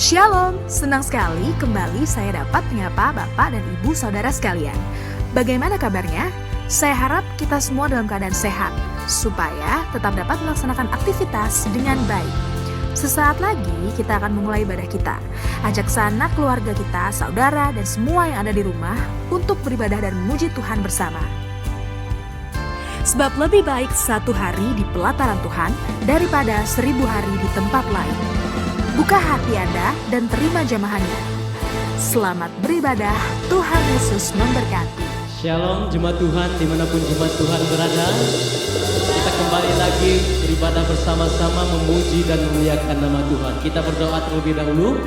Shalom, senang sekali kembali saya dapat menyapa Bapak dan Ibu Saudara sekalian. Bagaimana kabarnya? Saya harap kita semua dalam keadaan sehat, supaya tetap dapat melaksanakan aktivitas dengan baik. Sesaat lagi kita akan memulai ibadah kita. Ajak sanak keluarga kita, saudara, dan semua yang ada di rumah untuk beribadah dan memuji Tuhan bersama. Sebab lebih baik satu hari di pelataran Tuhan daripada 1000 hari di tempat lain. Buka hati Anda dan terima jamahannya. Selamat beribadah, Tuhan Yesus memberkati. Shalom jemaat Tuhan dimanapun jemaat Tuhan berada. Kita kembali lagi beribadah bersama-sama memuji dan memuliakan nama Tuhan. Kita berdoa terlebih dahulu.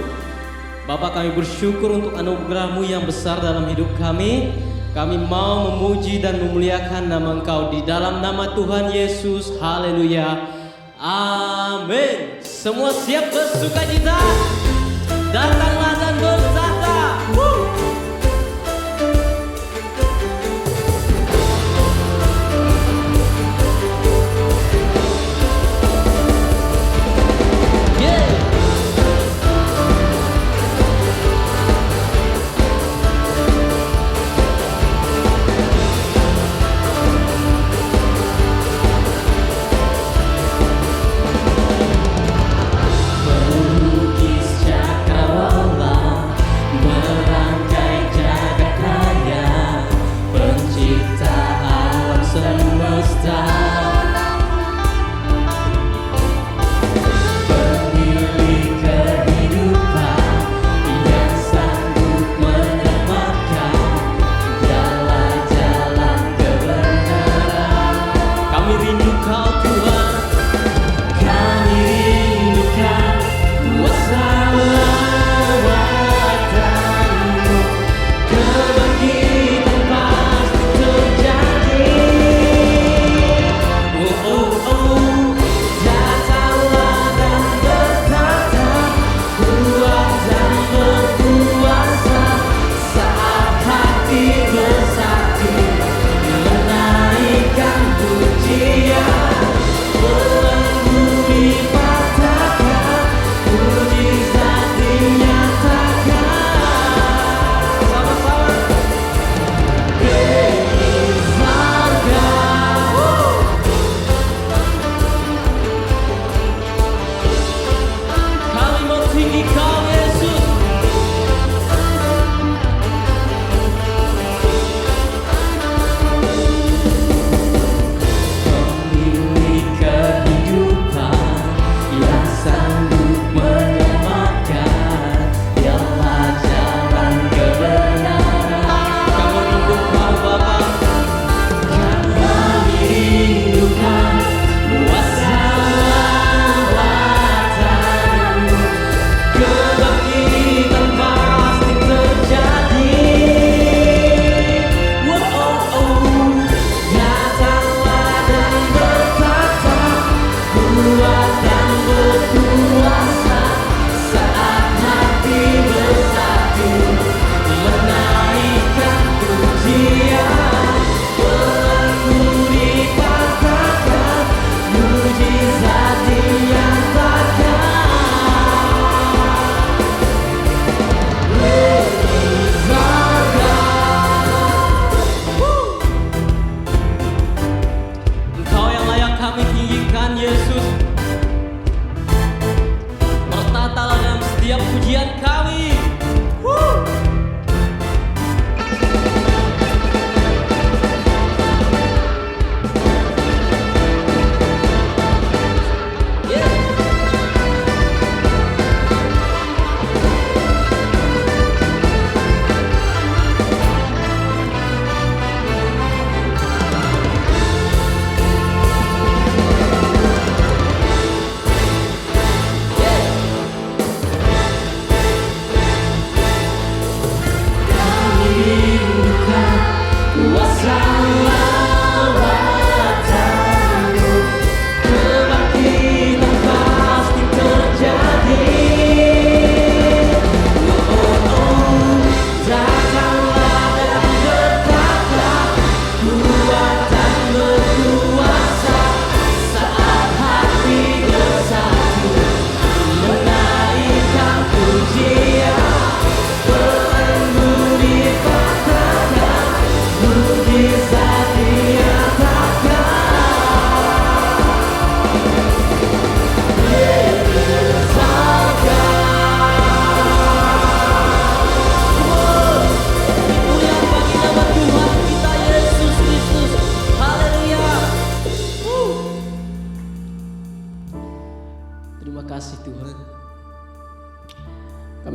Bapa, kami bersyukur untuk anugerah-Mu yang besar dalam hidup kami. Kami mau memuji dan memuliakan nama Engkau di dalam nama Tuhan Yesus. Haleluya. Amin. Semua siap bersukacita? Datanglah dan bersata.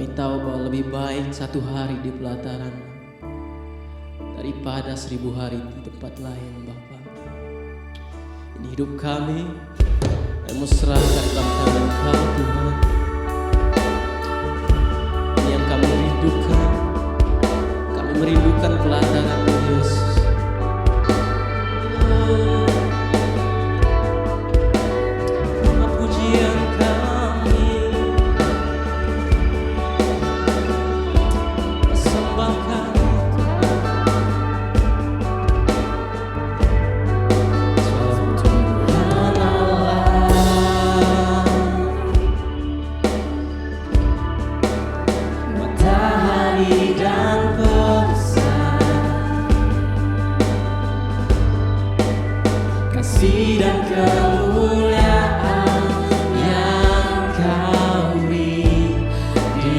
Kami tahu bahwa lebih baik satu hari di pelataran daripada 1000 hari di tempat lain, Bapa. Ini hidup kami serahkan dalam tangan Kau, Tuhan. Ini yang kami rindukan. Kami merindukan pelataran-Mu, Yesus. Pujian kami persembahkan kasih dan kemuliaan yang Kau beri di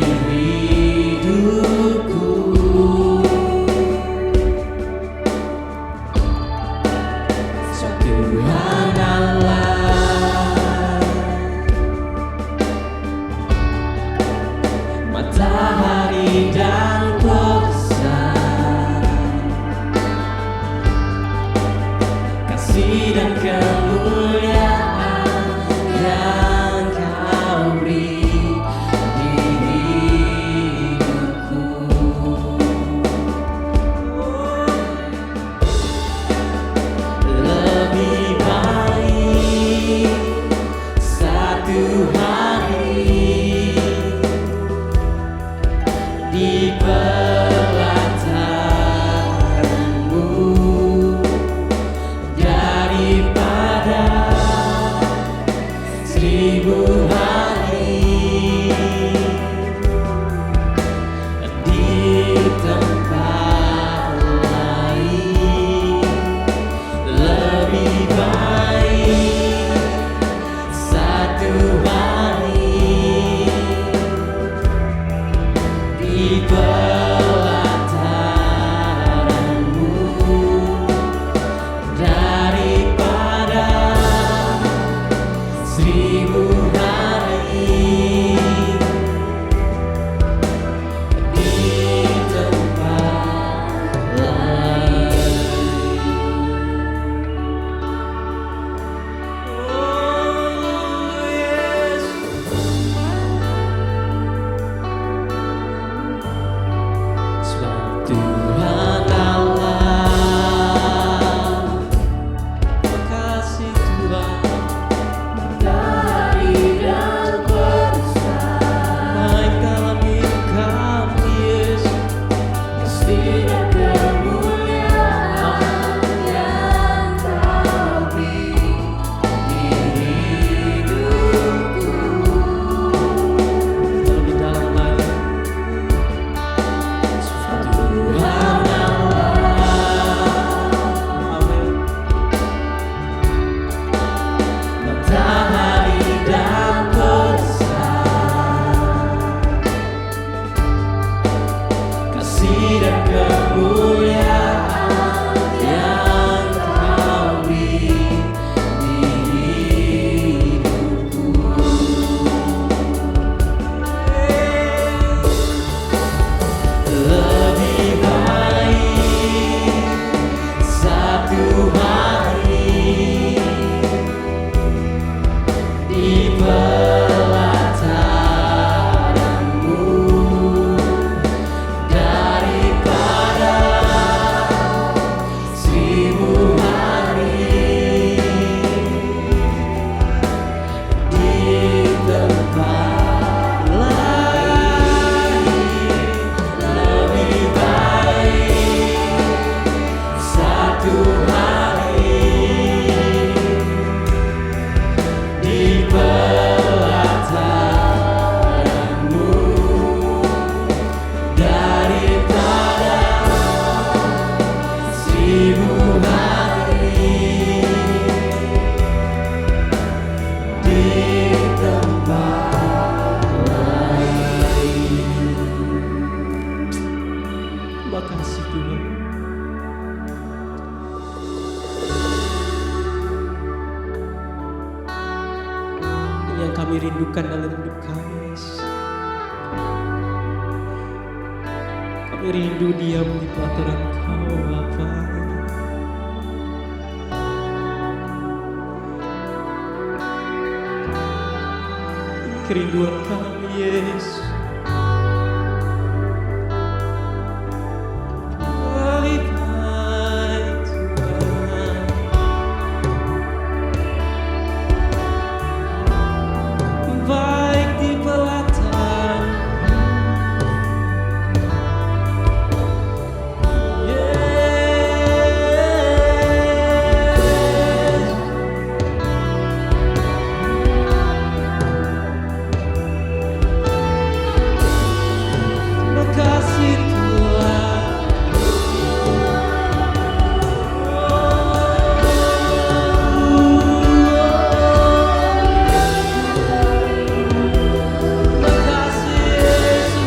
hidupku. Tuhan Allah, matahari dan pesan, kasih dan kemuliaan yang Kau beri di hidupku. Lebih baik satu hari di pelataran-Mu daripada 1000 hari di tempat lain. Lebih baik satu hari di pelataran-Mu daripada 1000 hari di tempat lain. Oh, Yesus. Sebab Tuhan Allah, kasih Tuhan dari dan besar, baik dalam hidup kami, Yesus. Kasih dan kemuliaan yang Kau beri di hidupku. Lebih dalam lagi. Tuhan Allah, amin. Matahari dan pesan, kasih dan kemuliaan yang Kau beri di hidupku. Lebih baik satu hari di pelataran-Mu daripada 1000 hari di tempat lain. Lebih baik satu hari di pelataran-Mu daripada 1000 hari di tempat lain. Terima kasih Tuhan. Ini yang kami rindukan dalam hidup kami, Yesus. rindu diam di pelataran Kau Bapa. Kerinduan kami Yesus. Lebih baik Tuhan, baik di pelataran. Makasih Tuhan, makasih Yesus.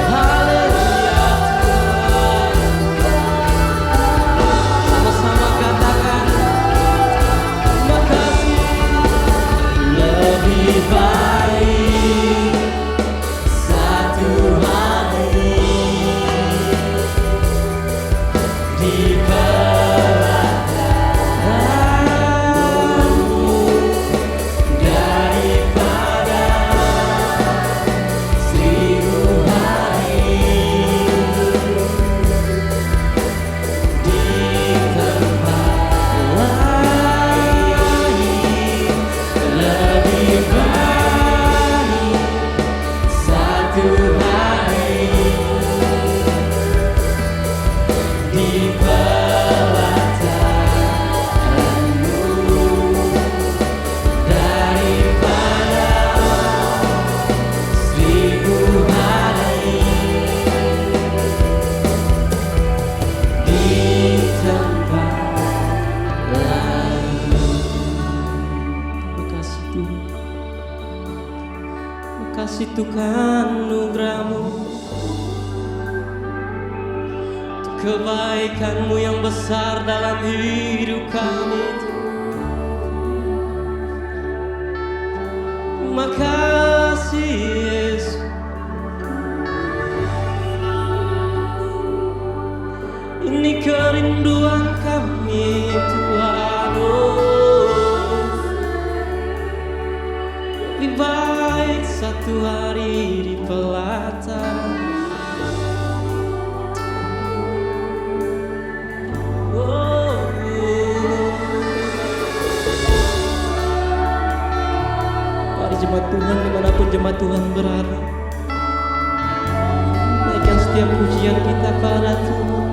Haleluya Tuhan, sama-sama katakan makasih. Lebih baik satu hari di pelataran-Mu daripada 1000 hari di tempat lain. Lebih baik satu hari di pelataran-Mu daripada 1000 hari di tempat lain. Makasih Tuhan, makasih Tuhan anugerah-Mu, untuk kebaikan-Mu yang besar dalam hidup kami. Makasih Yesus, ini kerinduan kami Tuhan. Lebih baik satu hari di pelataran. Mari jemaat Tuhan dimanapun jemaat Tuhan berada, naikkan setiap pujian kita pada Tuhan,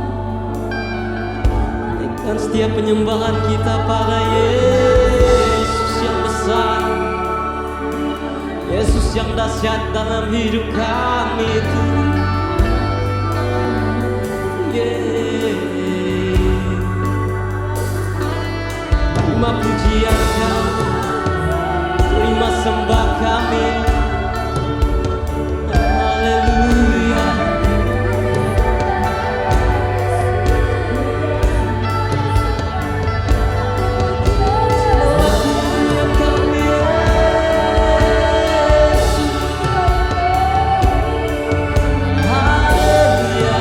naikkan setiap penyembahan kita pada Yesus yang besar, Yesus yang dahsyat dalam hidup kami Tuhan. Terima pujian kami, terima sembah kami. Haleluya. Haleluya kami Yesus. Haleluya.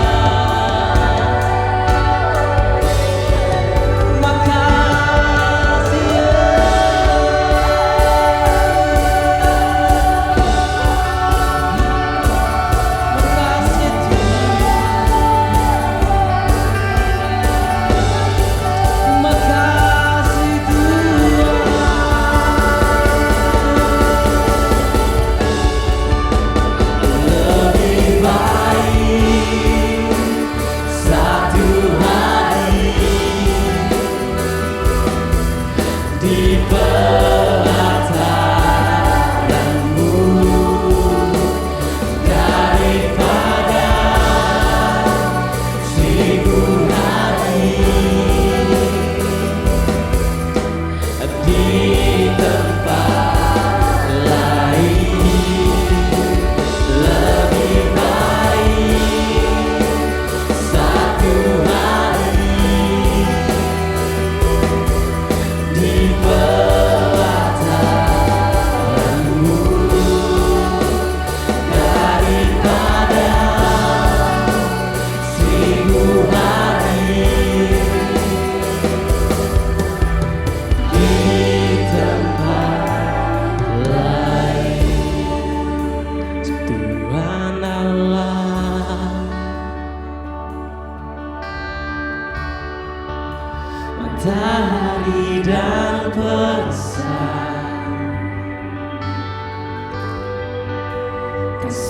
Makasih Yesus.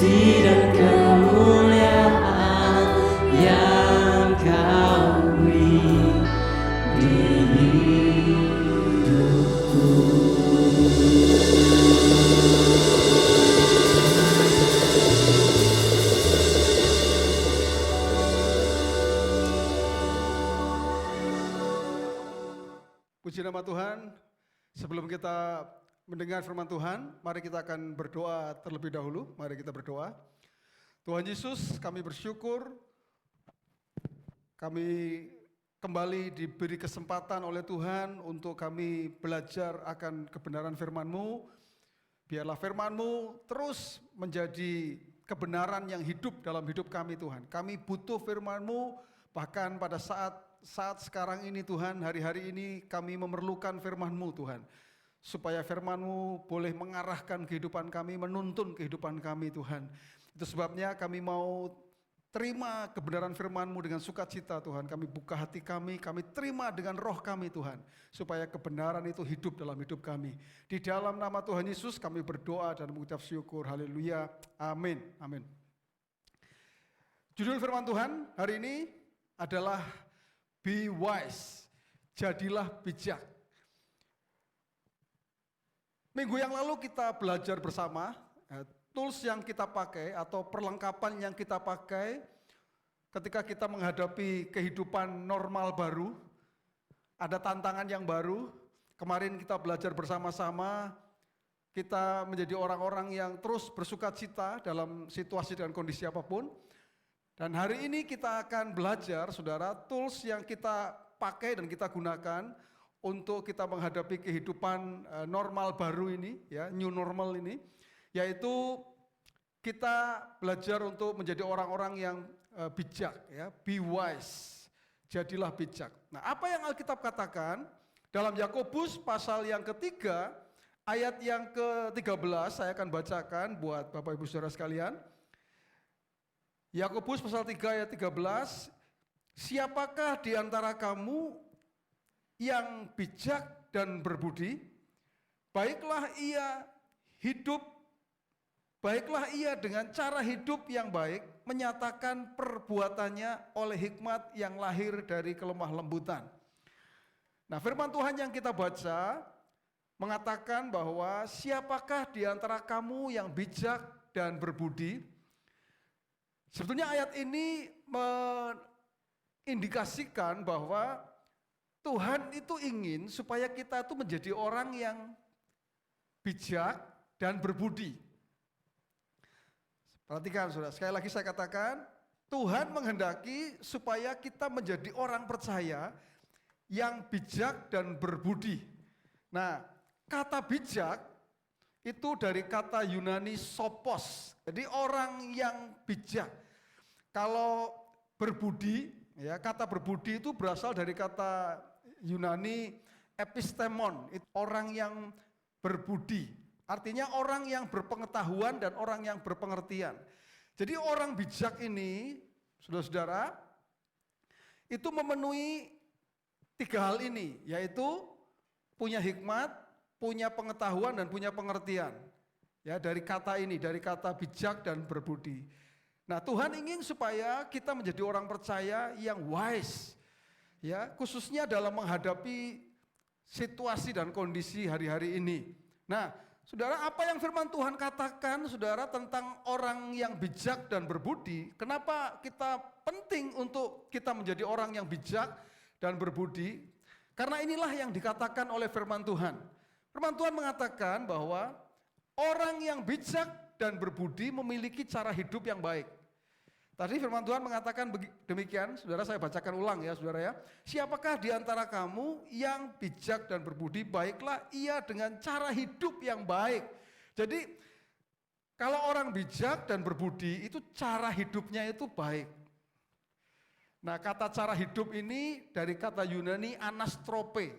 kasih dan kemuliaan yang Kau beri di hidupku. Puji nama Tuhan. Sebelum kita mendengar firman Tuhan, mari kita akan berdoa terlebih dahulu. Mari kita berdoa. Tuhan Yesus, kami bersyukur kami kembali diberi kesempatan oleh Tuhan untuk kami belajar akan kebenaran firman-Mu. Biarlah firman-Mu terus menjadi kebenaran yang hidup dalam hidup kami, Tuhan. Kami butuh firman-Mu, bahkan pada saat sekarang ini Tuhan, hari-hari ini kami memerlukan firman-Mu Tuhan. Supaya firman-Mu boleh mengarahkan kehidupan kami, menuntun kehidupan kami Tuhan. Itu sebabnya kami mau terima kebenaran firman-Mu dengan sukacita Tuhan. Kami buka hati kami terima dengan roh kami Tuhan. Supaya kebenaran itu hidup dalam hidup kami. Di dalam nama Tuhan Yesus kami berdoa dan mengucap syukur. Haleluya. Amin. Amin. Judul firman Tuhan hari ini adalah Be wise, jadilah bijak. Minggu yang lalu kita belajar bersama, tools yang kita pakai atau perlengkapan yang kita pakai ketika kita menghadapi kehidupan normal baru, ada tantangan yang baru. Kemarin kita belajar bersama-sama, kita menjadi orang-orang yang terus bersukacita dalam situasi dan kondisi apapun. Dan hari ini kita akan belajar, saudara, tools yang kita pakai dan kita gunakan untuk kita menghadapi kehidupan normal baru ini, ya, new normal ini, yaitu kita belajar untuk menjadi orang-orang yang bijak, ya, be wise, jadilah bijak. Nah, apa yang Alkitab katakan dalam Yakobus pasal yang ketiga, ayat yang ke-13, saya akan bacakan buat Bapak Ibu Saudara sekalian. Yakobus pasal 3 ayat 13, siapakah di antara kamu yang bijak dan berbudi? Baiklah ia dengan cara hidup yang baik, menyatakan perbuatannya oleh hikmat yang lahir dari kelemah lembutan. Nah, firman Tuhan yang kita baca mengatakan bahwa siapakah di antara kamu yang bijak dan berbudi? Sebetulnya ayat ini mengindikasikan bahwa Tuhan itu ingin supaya kita itu menjadi orang yang bijak dan berbudi. Perhatikan saudara, sekali lagi saya katakan, Tuhan menghendaki supaya kita menjadi orang percaya yang bijak dan berbudi. Nah, kata bijak itu dari kata Yunani sophos, jadi orang yang bijak. Kalau berbudi, ya, kata berbudi itu berasal dari kata Yunani epistemon, orang yang berbudi. Artinya orang yang berpengetahuan dan orang yang berpengertian. Jadi orang bijak ini, saudara-saudara, itu memenuhi 3 hal ini, yaitu punya hikmat, punya pengetahuan, dan punya pengertian. Ya, dari kata ini, dari kata bijak dan berbudi. Nah, Tuhan ingin supaya kita menjadi orang percaya yang wise, ya, khususnya dalam menghadapi situasi dan kondisi hari-hari ini. Nah, saudara, apa yang firman Tuhan katakan, saudara, tentang orang yang bijak dan berbudi? Kenapa kita penting untuk kita menjadi orang yang bijak dan berbudi? Karena inilah yang dikatakan oleh firman Tuhan. Firman Tuhan mengatakan bahwa orang yang bijak dan berbudi memiliki cara hidup yang baik. Tadi firman Tuhan mengatakan demikian, saudara, saya bacakan ulang ya, saudara ya. Siapakah di antara kamu yang bijak dan berbudi? Baiklah ia dengan cara hidup yang baik. Jadi kalau orang bijak dan berbudi itu cara hidupnya itu baik. Nah, kata cara hidup ini dari kata Yunani anastrope.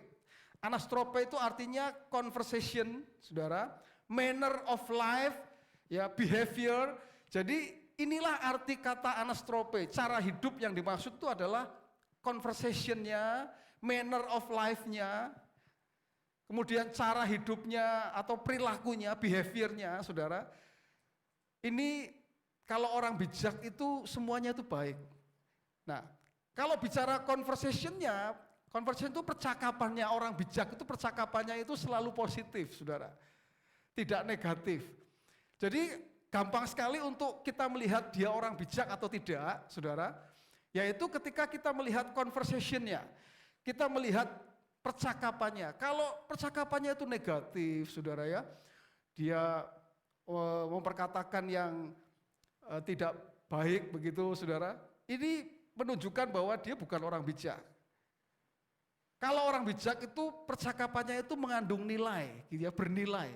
Anastrope itu artinya conversation, saudara, manner of life, ya, behavior. Jadi inilah arti kata anastrope, cara hidup yang dimaksud itu adalah conversation-nya, manner of life-nya, kemudian cara hidupnya atau perilakunya, behavior-nya, saudara. Ini kalau orang bijak itu semuanya itu baik. Nah, kalau bicara conversation itu percakapannya orang bijak itu percakapannya itu selalu positif, saudara. Tidak negatif. Jadi gampang sekali untuk kita melihat dia orang bijak atau tidak, saudara. Yaitu ketika kita melihat conversation-nya, kita melihat percakapannya. Kalau percakapannya itu negatif, saudara ya, dia memperkatakan yang tidak baik begitu, saudara. Ini menunjukkan bahwa dia bukan orang bijak. Kalau orang bijak itu percakapannya itu mengandung nilai, gitu ya, bernilai.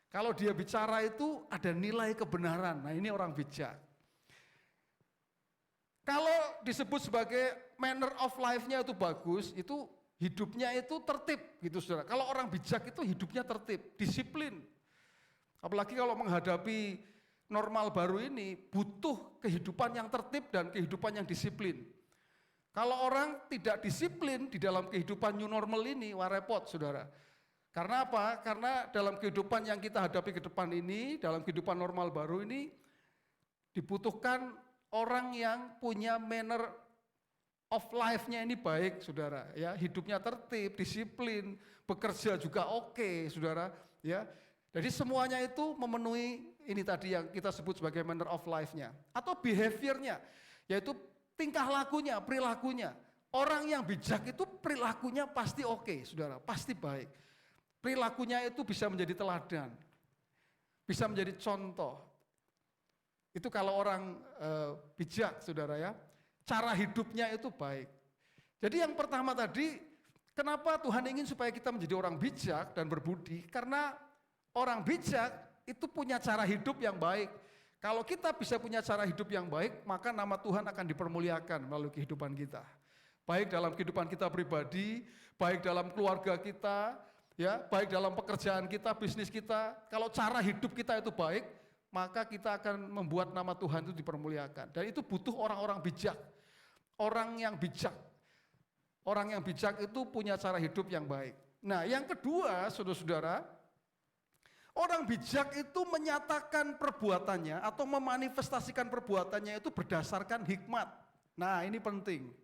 Kalau dia bicara itu ada nilai kebenaran, nah ini orang bijak. Kalau disebut sebagai manner of life-nya itu bagus, itu hidupnya itu tertib gitu saudara. Kalau orang bijak itu hidupnya tertib, disiplin. Apalagi kalau menghadapi normal baru ini, butuh kehidupan yang tertib dan kehidupan yang disiplin. Kalau orang tidak disiplin di dalam kehidupan new normal ini, wah repot saudara. Karena apa? Karena dalam kehidupan yang kita hadapi ke depan ini, dalam kehidupan normal baru ini, dibutuhkan orang yang punya manner of life-nya ini baik, saudara. Ya, hidupnya tertib, disiplin, bekerja juga oke, saudara. Ya, jadi semuanya itu memenuhi ini tadi yang kita sebut sebagai manner of life-nya. Atau behavior-nya, yaitu tingkah lakunya, perilakunya. Orang yang bijak itu perilakunya pasti oke, saudara, pasti baik. Perilakunya itu bisa menjadi teladan, bisa menjadi contoh. Itu kalau orang bijak, saudara ya. Cara hidupnya itu baik. Jadi yang pertama tadi, kenapa Tuhan ingin supaya kita menjadi orang bijak dan berbudi? Karena orang bijak itu punya cara hidup yang baik. Kalau kita bisa punya cara hidup yang baik, maka nama Tuhan akan dipermuliakan melalui kehidupan kita. Baik dalam kehidupan kita pribadi, baik dalam keluarga kita, ya, baik dalam pekerjaan kita, bisnis kita. Kalau cara hidup kita itu baik, maka kita akan membuat nama Tuhan itu dipermuliakan. Dan itu butuh orang-orang bijak. Orang yang bijak. Orang yang bijak itu punya cara hidup yang baik. Nah, yang kedua, saudara-saudara, orang bijak itu menyatakan perbuatannya atau memanifestasikan perbuatannya itu berdasarkan hikmat. Nah, ini penting.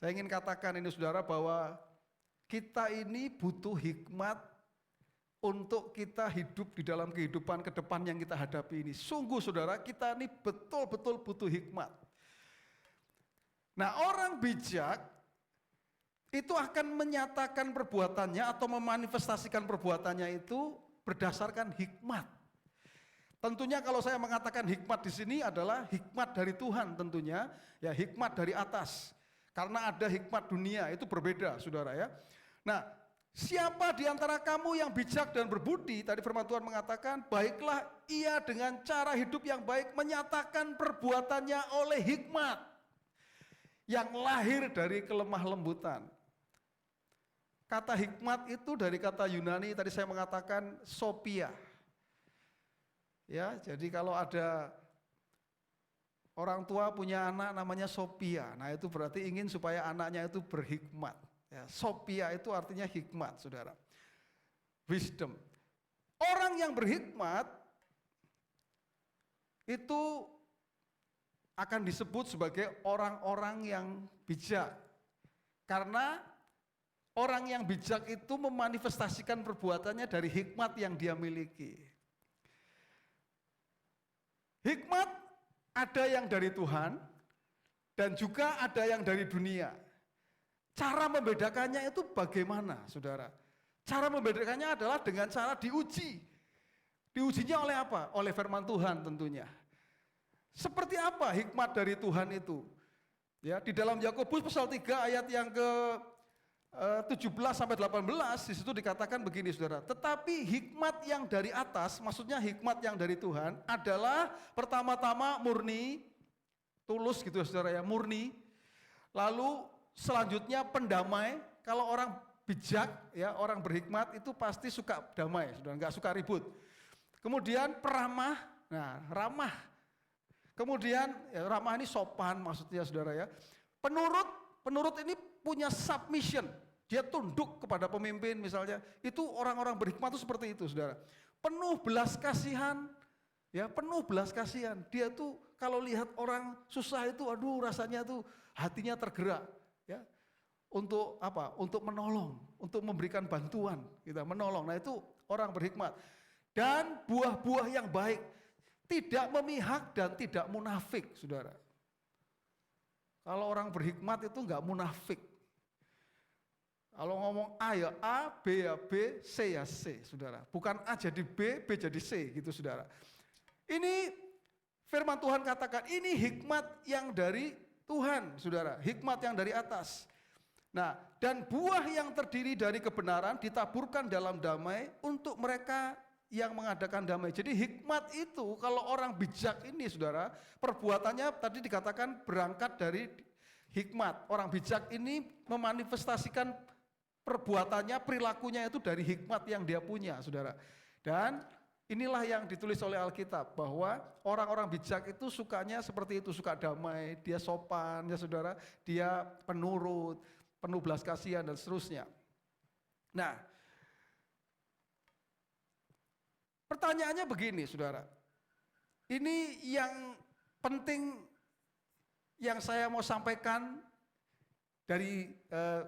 Saya ingin katakan ini saudara bahwa kita ini butuh hikmat untuk kita hidup di dalam kehidupan ke depan yang kita hadapi ini. Sungguh saudara, kita ini betul-betul butuh hikmat. Nah, orang bijak itu akan menyatakan perbuatannya atau memanifestasikan perbuatannya itu berdasarkan hikmat. Tentunya kalau saya mengatakan hikmat di sini adalah hikmat dari Tuhan tentunya, ya hikmat dari atas. Karena ada hikmat dunia, itu berbeda saudara ya. Nah, siapa di antara kamu yang bijak dan berbudi, tadi firman Tuhan mengatakan, baiklah ia dengan cara hidup yang baik menyatakan perbuatannya oleh hikmat yang lahir dari kelemah lembutan. Kata hikmat itu dari kata Yunani, tadi saya mengatakan sophia. Ya, jadi kalau ada orang tua punya anak namanya sophia, nah itu berarti ingin supaya anaknya itu berhikmat. Ya, sophia itu artinya hikmat, saudara. Wisdom. Orang yang berhikmat itu akan disebut sebagai orang-orang yang bijak. Karena orang yang bijak itu memanifestasikan perbuatannya dari hikmat yang dia miliki. Hikmat ada yang dari Tuhan dan juga ada yang dari dunia. Cara membedakannya itu bagaimana, saudara? Cara membedakannya adalah dengan cara diuji. Diujinya oleh apa? Oleh firman Tuhan tentunya. Seperti apa hikmat dari Tuhan itu? Ya, di dalam Yakobus pasal 3 ayat yang ke 17 sampai 18 di situ dikatakan begini saudara. Tetapi hikmat yang dari atas, maksudnya hikmat yang dari Tuhan adalah pertama-tama murni, tulus gitu saudara ya, murni. Lalu selanjutnya pendamai. Kalau orang bijak ya, orang berhikmat itu pasti suka damai, saudara, enggak suka ribut. Kemudian peramah, nah ramah. Kemudian ya, ramah ini sopan maksudnya saudara ya. Penurut ini punya submission. Dia tunduk kepada pemimpin misalnya. Itu orang-orang berhikmat itu seperti itu saudara. Penuh belas kasihan, Ya, penuh belas kasihan. Dia tuh kalau lihat orang susah itu, aduh rasanya tuh hatinya tergerak. Ya, untuk apa? Untuk menolong, untuk memberikan bantuan, kita menolong. Nah itu orang berhikmat. Dan buah-buah yang baik, tidak memihak dan tidak munafik, saudara. Kalau orang berhikmat itu enggak munafik. Kalau ngomong A ya A, B ya B, C ya C, saudara. Bukan A jadi B, B jadi C, gitu saudara. Ini firman Tuhan katakan, ini hikmat yang dari Tuhan, saudara. Hikmat yang dari atas. Nah, dan buah yang terdiri dari kebenaran ditaburkan dalam damai untuk mereka yang mengadakan damai. Jadi hikmat itu kalau orang bijak ini, saudara, perbuatannya tadi dikatakan berangkat dari hikmat. Orang bijak ini memanifestasikan perbuatannya, perilakunya itu dari hikmat yang dia punya, saudara. Dan inilah yang ditulis oleh Alkitab, bahwa orang-orang bijak itu sukanya seperti itu, suka damai, dia sopan, ya saudara, dia penurut, penuh belas kasihan dan seterusnya. Nah, pertanyaannya begini, saudara. Ini yang penting yang saya mau sampaikan dari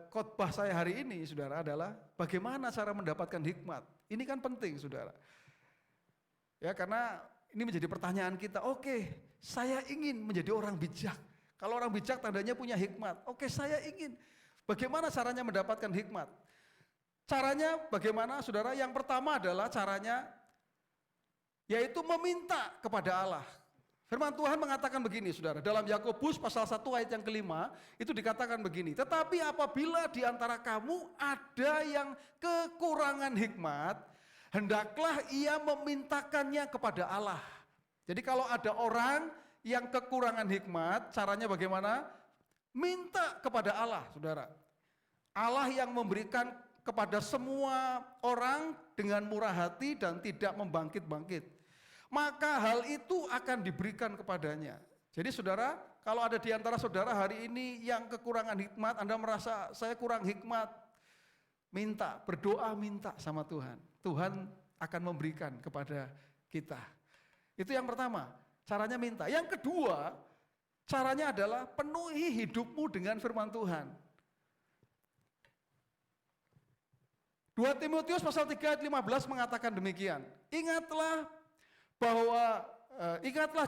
khotbah saya hari ini, saudara, adalah bagaimana cara mendapatkan hikmat. Ini kan penting, saudara. Ya, karena ini menjadi pertanyaan kita. Oke, saya ingin menjadi orang bijak. Kalau orang bijak tandanya punya hikmat. Oke, saya ingin. Bagaimana caranya mendapatkan hikmat? Caranya bagaimana, saudara? Yang pertama adalah caranya yaitu meminta kepada Allah. Firman Tuhan mengatakan begini, saudara, dalam Yakobus pasal 1 ayat yang kelima, itu dikatakan begini, tetapi apabila di antara kamu ada yang kekurangan hikmat, hendaklah ia memintakannya kepada Allah. Jadi kalau ada orang yang kekurangan hikmat, caranya bagaimana? Minta kepada Allah, saudara. Allah yang memberikan kepada semua orang dengan murah hati dan tidak membangkit-bangkit. Maka hal itu akan diberikan kepadanya. Jadi saudara, kalau ada di antara saudara hari ini yang kekurangan hikmat, Anda merasa saya kurang hikmat, minta, berdoa minta sama Tuhan. Tuhan akan memberikan kepada kita. Itu yang pertama, caranya minta. Yang kedua, caranya adalah penuhi hidupmu dengan firman Tuhan. 2 Timotius pasal 3 ayat 15 mengatakan demikian. Ingatlah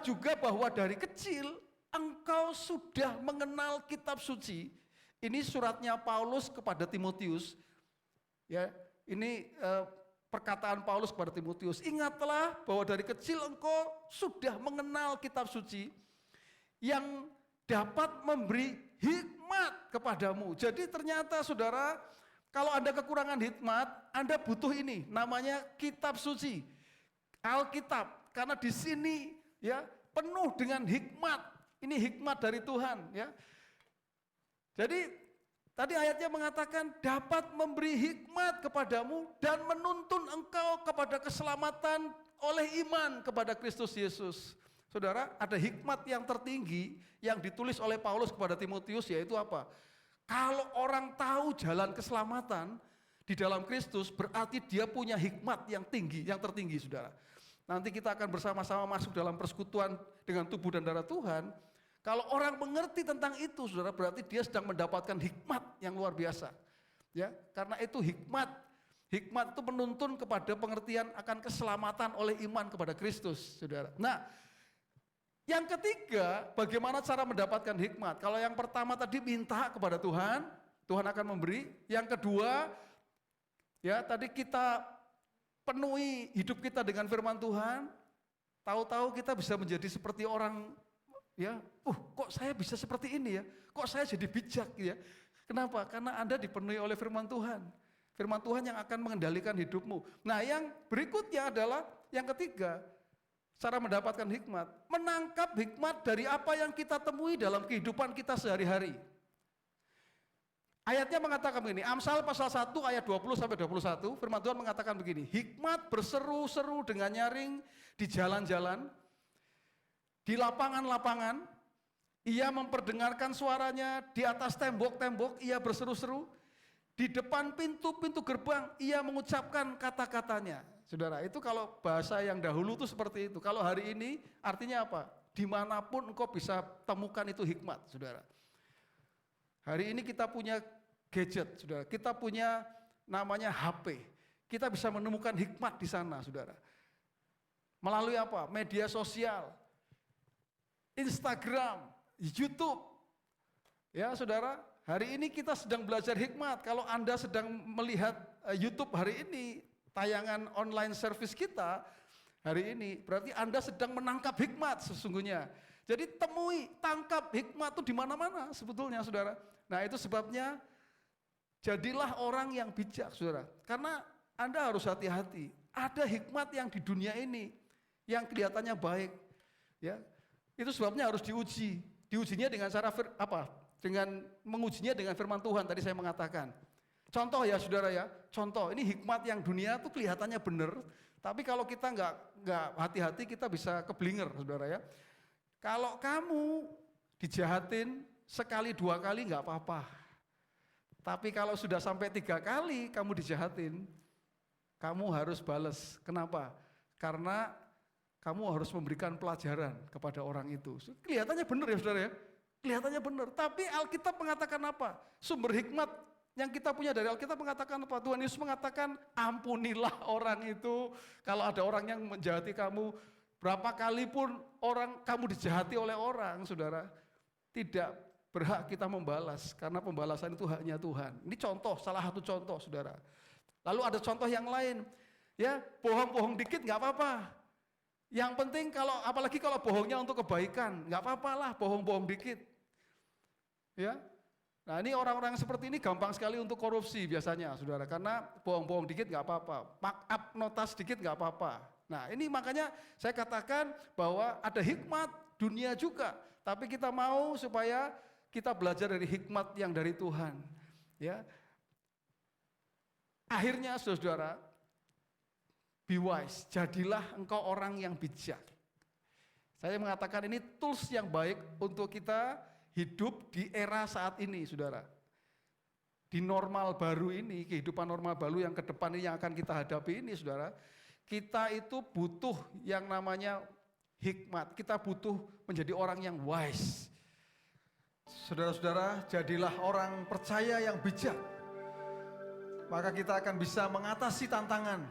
juga bahwa dari kecil engkau sudah mengenal kitab suci. Ini suratnya Paulus kepada Timotius. Ya, ini perkataan Paulus kepada Timotius. Ingatlah bahwa dari kecil engkau sudah mengenal kitab suci yang dapat memberi hikmat kepadamu. Jadi ternyata saudara, kalau Anda kekurangan hikmat, Anda butuh ini, namanya kitab suci, Alkitab. Karena di sini ya penuh dengan hikmat. Ini hikmat dari Tuhan, ya. Jadi tadi ayatnya mengatakan dapat memberi hikmat kepadamu dan menuntun engkau kepada keselamatan oleh iman kepada Kristus Yesus. Saudara, ada hikmat yang tertinggi yang ditulis oleh Paulus kepada Timotius, yaitu apa? Kalau orang tahu jalan keselamatan di dalam Kristus, berarti dia punya hikmat yang tinggi, yang tertinggi, saudara. Nanti kita akan bersama-sama masuk dalam persekutuan dengan tubuh dan darah Tuhan. Kalau orang mengerti tentang itu, saudara, berarti dia sedang mendapatkan hikmat yang luar biasa. Ya, karena itu hikmat itu menuntun kepada pengertian akan keselamatan oleh iman kepada Kristus, saudara. Nah, yang ketiga, bagaimana cara mendapatkan hikmat? Kalau yang pertama tadi minta kepada Tuhan, Tuhan akan memberi. Yang kedua, ya tadi kita penuhi hidup kita dengan firman Tuhan, tahu-tahu kita bisa menjadi seperti orang, ya, kok saya bisa seperti ini ya, kok saya jadi bijak ya. Kenapa? Karena Anda dipenuhi oleh firman Tuhan. Firman Tuhan yang akan mengendalikan hidupmu. Nah yang berikutnya adalah, yang ketiga, cara mendapatkan hikmat. Menangkap hikmat dari apa yang kita temui dalam kehidupan kita sehari-hari. Ayatnya mengatakan begini, Amsal pasal 1 ayat 20-21, firman Tuhan mengatakan begini, hikmat berseru-seru dengan nyaring di jalan-jalan, di lapangan-lapangan, ia memperdengarkan suaranya di atas tembok-tembok, ia berseru-seru, di depan pintu-pintu gerbang, ia mengucapkan kata-katanya. Saudara, itu kalau bahasa yang dahulu itu seperti itu. Kalau hari ini artinya apa? Dimanapun engkau bisa temukan itu hikmat, saudara. Hari ini kita punya gadget, saudara. Kita punya namanya HP. Kita bisa menemukan hikmat di sana, saudara. Melalui apa? Media sosial, Instagram, YouTube. Ya, saudara, hari ini kita sedang belajar hikmat. Kalau Anda sedang melihat YouTube hari ini, tayangan online service kita hari ini, berarti Anda sedang menangkap hikmat sesungguhnya. Jadi tangkap hikmat itu di mana-mana sebetulnya, saudara. Nah, itu sebabnya jadilah orang yang bijak, saudara. Karena Anda harus hati-hati. Ada hikmat yang di dunia ini yang kelihatannya baik, ya. Itu sebabnya harus diuji. Diujinya dengan cara dengan mengujinya dengan firman Tuhan. Tadi saya mengatakan. Contoh ya, saudara ya. Contoh, ini hikmat yang dunia itu kelihatannya benar, tapi kalau kita nggak hati-hati kita bisa keblinger, saudara ya. Kalau kamu dijahatin sekali 2 kali nggak apa-apa. Tapi kalau sudah sampai 3 kali kamu dijahatin, kamu harus balas. Kenapa? Karena kamu harus memberikan pelajaran kepada orang itu. Kelihatannya benar ya, saudara ya. Kelihatannya benar. Tapi Alkitab mengatakan apa? Sumber hikmat yang kita punya dari Alkitab mengatakan apa? Tuhan Yesus mengatakan, ampunilah orang itu. Kalau ada orang yang menjahati kamu, berapa kali pun kamu dijahati oleh orang, saudara, tidak berhak kita membalas. Karena pembalasan itu haknya Tuhan. Ini contoh, salah satu contoh, saudara. Lalu ada contoh yang lain. Ya, bohong-bohong dikit nggak apa-apa. Yang penting apalagi kalau bohongnya untuk kebaikan, nggak apa-apalah bohong-bohong dikit. Ya. Nah, ini orang-orang seperti ini gampang sekali untuk korupsi biasanya, saudara. Karena bohong-bohong dikit nggak apa-apa, mark up nota sedikit nggak apa-apa. Nah, ini makanya saya katakan bahwa ada hikmat dunia juga. Tapi kita mau supaya kita belajar dari hikmat yang dari Tuhan. Ya. Akhirnya, saudara, be wise, jadilah engkau orang yang bijak. Saya mengatakan ini tools yang baik untuk kita hidup di era saat ini, saudara. Di normal baru ini, kehidupan normal baru yang ke depan ini yang akan kita hadapi ini, saudara. Kita itu butuh yang namanya hikmat. Kita butuh menjadi orang yang wise. Saudara-saudara, jadilah orang percaya yang bijak. Maka kita akan bisa mengatasi tantangan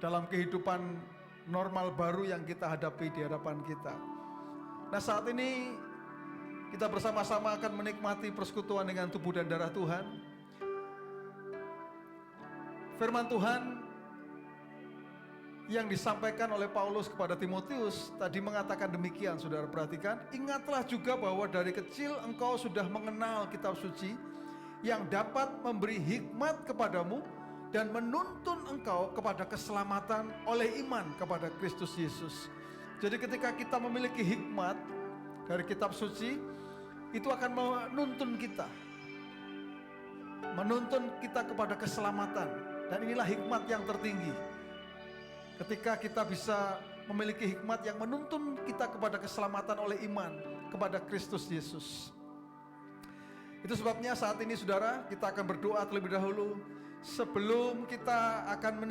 dalam kehidupan normal baru yang kita hadapi di hadapan kita. Nah, saat ini kita bersama-sama akan menikmati persekutuan dengan tubuh dan darah Tuhan. Firman Tuhan yang disampaikan oleh Paulus kepada Timotius tadi mengatakan demikian, saudara, perhatikan. Ingatlah juga bahwa dari kecil engkau sudah mengenal kitab suci yang dapat memberi hikmat kepadamu dan menuntun engkau kepada keselamatan oleh iman kepada Kristus Yesus. Jadi ketika kita memiliki hikmat dari kitab suci, itu akan menuntun kita kepada keselamatan. Dan inilah hikmat yang tertinggi. Ketika kita bisa memiliki hikmat yang menuntun kita kepada keselamatan oleh iman kepada Kristus Yesus. Itu sebabnya saat ini, saudara, kita akan berdoa terlebih dahulu. Sebelum kita akan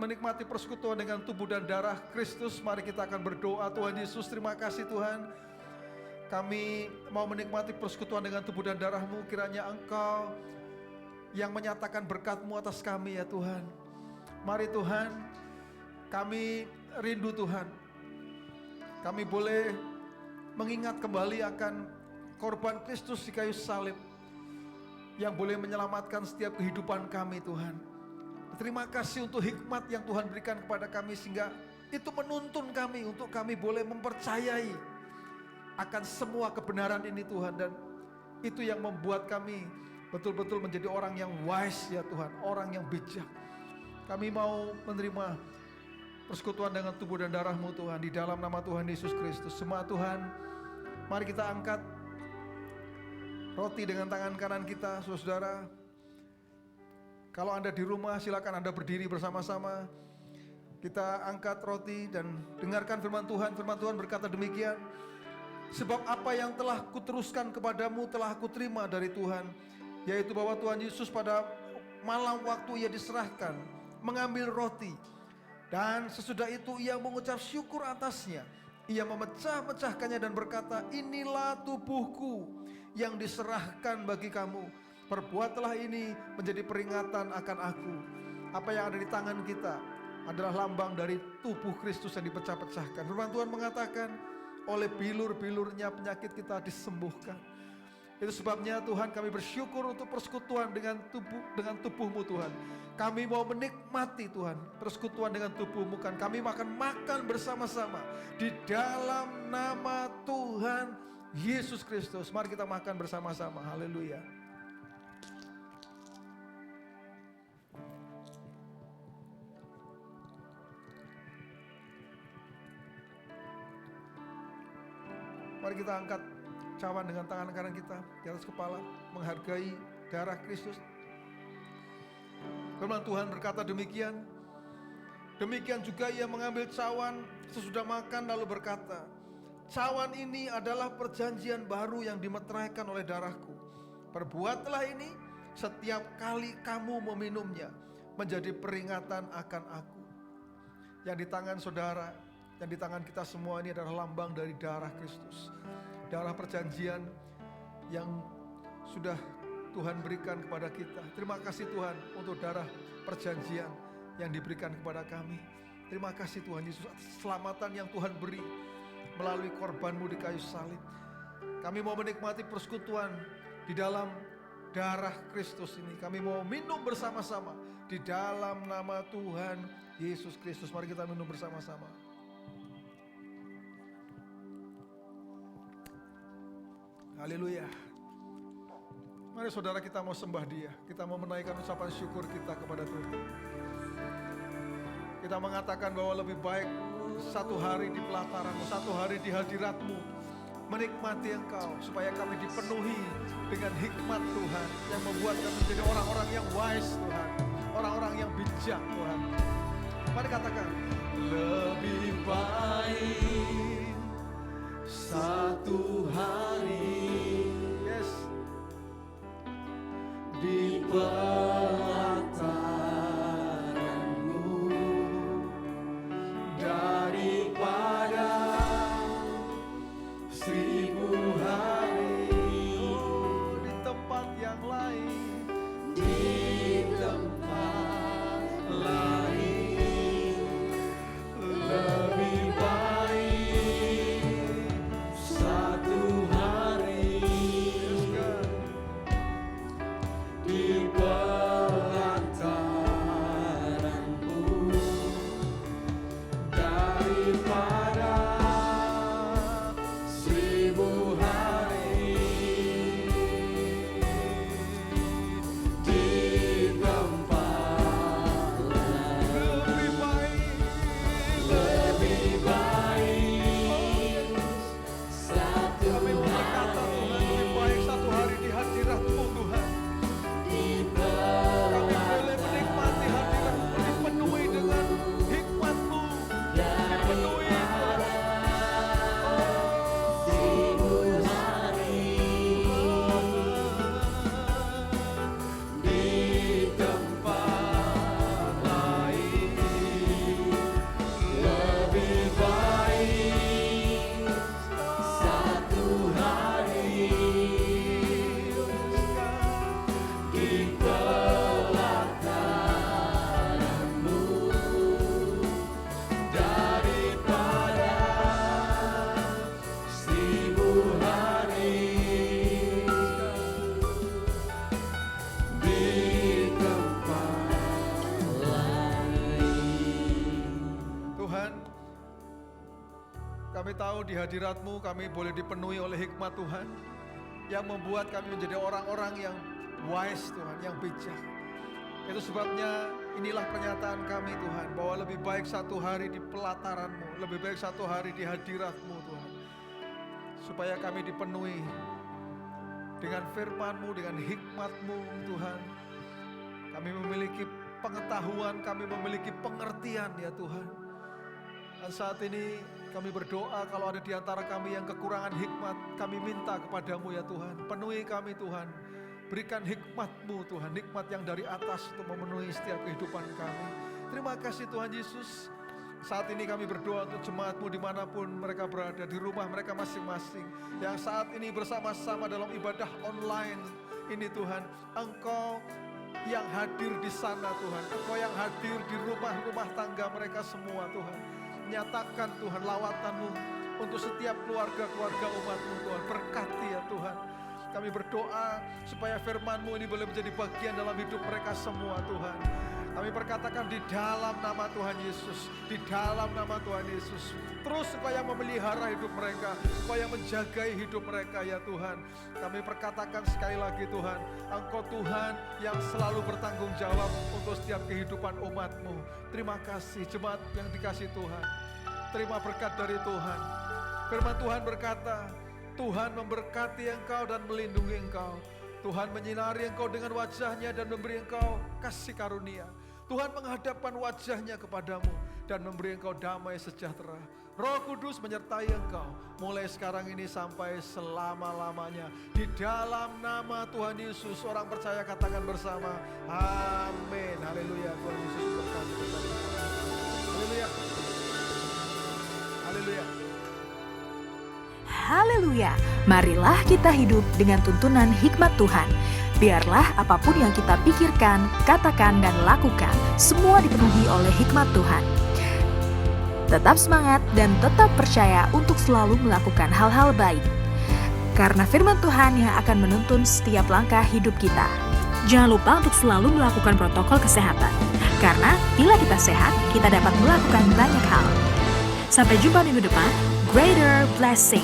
menikmati persekutuan dengan tubuh dan darah Kristus, mari kita akan berdoa. Tuhan Yesus, terima kasih Tuhan. Kami mau menikmati persekutuan dengan tubuh dan darah-Mu. Kiranya Engkau yang menyatakan berkat-Mu atas kami ya Tuhan. Mari Tuhan, kami rindu Tuhan. Kami boleh mengingat kembali akan korban Kristus di kayu salib yang boleh menyelamatkan setiap kehidupan kami Tuhan. Terima kasih untuk hikmat yang Tuhan berikan kepada kami sehingga itu menuntun kami untuk kami boleh mempercayai akan semua kebenaran ini Tuhan. Dan itu yang membuat kami betul-betul menjadi orang yang wise ya Tuhan, orang yang bijak. Kami mau menerima persekutuan dengan tubuh dan darah-Mu Tuhan di dalam nama Tuhan Yesus Kristus. Semua Tuhan, mari kita angkat roti dengan tangan kanan kita, saudara. Kalau Anda di rumah, silakan Anda berdiri bersama-sama. Kita angkat roti dan dengarkan firman Tuhan. Firman Tuhan berkata demikian. Sebab apa yang telah kuteruskan kepadamu telah aku terima dari Tuhan, yaitu bahwa Tuhan Yesus pada malam waktu Ia diserahkan, mengambil roti Dan sesudah itu ia mengucap syukur atasnya. Ia memecah-mecahkannya dan berkata, inilah tubuhku yang diserahkan bagi kamu. Perbuatlah ini menjadi peringatan akan aku. Apa yang ada di tangan kita adalah lambang dari tubuh Kristus yang dipecah-pecahkan. Firman Tuhan mengatakan, oleh bilur-bilurnya penyakit kita disembuhkan. Itu sebabnya Tuhan, kami bersyukur untuk persekutuan dengan tubuh-Mu Tuhan. Kami mau menikmati Tuhan persekutuan dengan tubuh-Mu, kan kami makan bersama-sama di dalam nama Tuhan Yesus Kristus. Mari kita makan bersama-sama. Haleluya. Mari kita angkat cawan dengan tangan kanan kita di atas kepala, menghargai darah Kristus. Firman Tuhan berkata demikian. Demikian juga ia mengambil cawan sesudah makan lalu berkata, cawan ini adalah perjanjian baru yang dimeteraikan oleh darahku. Perbuatlah ini setiap kali kamu meminumnya menjadi peringatan akan aku. Yang di tangan saudara, yang di tangan kita semua ini adalah lambang dari darah Kristus. Darah perjanjian yang sudah Tuhan berikan kepada kita. Terima kasih Tuhan untuk darah perjanjian yang diberikan kepada kami. Terima kasih Tuhan Yesus atas keselamatan yang Tuhan beri melalui korban-Mu di kayu salib. Kami mau menikmati persekutuan di dalam darah Kristus ini. Kami mau minum bersama-sama di dalam nama Tuhan Yesus Kristus. Mari kita minum bersama-sama. Haleluya. Mari saudara, kita mau sembah Dia. Kita mau menaikkan ucapan syukur kita kepada Tuhan. Kita mengatakan bahwa lebih baik satu hari di pelataran-Mu, satu hari di hadirat-Mu, menikmati Engkau, supaya kami dipenuhi dengan hikmat Tuhan yang membuat kami menjadi orang-orang yang wise Tuhan, orang-orang yang bijak Tuhan. Mari katakan, lebih baik satu hari di pelataran-Mu daripada 1000 hari di tempat yang lain, di tempat lain. Lebih baik satu hari di pelataran-Mu daripada 1000 hari di tempat lain. Lebih baik satu hari. Kami berkata Tuhan, lebih baik satu hari di hadirat-Mu Tuhan. Kami boleh menikmati hadirat-Mu, dipenuhi dengan hikmat-Mu, dipenuhi Tuhan. Di tempat lain, lebih baik satu hari di pelataran-Mu daripada 1000 hari di tempat lain. Tuhan, kami tahu di hadirat-Mu kami boleh dipenuhi oleh hikmat Tuhan yang membuat kami menjadi orang-orang yang wise Tuhan, yang bijak. Itu sebabnya inilah pernyataan kami Tuhan, bahwa lebih baik satu hari di pelataran-Mu, lebih baik satu hari di hadirat-Mu Tuhan, supaya kami dipenuhi dengan firman-Mu, dengan hikmat-Mu Tuhan. Kami memiliki pengetahuan, kami memiliki pengertian ya Tuhan. Dan saat ini kami berdoa kalau ada di antara kami yang kekurangan hikmat, kami minta kepadamu ya Tuhan, penuhi kami Tuhan. Berikan hikmat-Mu Tuhan, hikmat yang dari atas untuk memenuhi setiap kehidupan kami. Terima kasih Tuhan Yesus, Saat ini kami berdoa untuk jemaat-Mu dimanapun mereka berada, di rumah mereka masing-masing, yang saat ini bersama-sama dalam ibadah online ini Tuhan. Engkau yang hadir di sana Tuhan, Engkau yang hadir di rumah-rumah tangga mereka semua Tuhan. Nyatakan Tuhan lawatan-Mu untuk setiap keluarga-keluarga umat-Mu Tuhan. Berkati ya Tuhan. Kami berdoa supaya firman-Mu ini boleh menjadi bagian dalam hidup mereka semua Tuhan. Kami perkatakan di dalam nama Tuhan Yesus, di dalam nama Tuhan Yesus, terus Engkau yang memelihara hidup mereka, Engkau yang menjagai hidup mereka ya Tuhan. Kami perkatakan sekali lagi Tuhan, Engkau Tuhan yang selalu bertanggung jawab untuk setiap kehidupan umat-Mu. Terima kasih jemaat yang dikasih Tuhan. Terima berkat dari Tuhan. Firman Tuhan berkata, Tuhan memberkati engkau dan melindungi engkau. Tuhan menyinari engkau dengan wajahnya dan memberi engkau kasih karunia. Tuhan menghadapkan wajahnya kepadamu dan memberi engkau damai sejahtera. Roh Kudus menyertai engkau mulai sekarang ini sampai selama-lamanya. Di dalam nama Tuhan Yesus, orang percaya katakan bersama, amin. Haleluya. Tuhan Yesus berkati kita. Haleluya. Haleluya. Haleluya, marilah kita hidup dengan tuntunan hikmat Tuhan. Biarlah apapun yang kita pikirkan, katakan, dan lakukan, semua dipenuhi oleh hikmat Tuhan. Tetap semangat dan tetap percaya untuk selalu melakukan hal-hal baik. Karena firman Tuhan yang akan menuntun setiap langkah hidup kita. Jangan lupa untuk selalu melakukan protokol kesehatan. Karena bila kita sehat, kita dapat melakukan banyak hal. Sampai jumpa minggu depan. Greater blessing.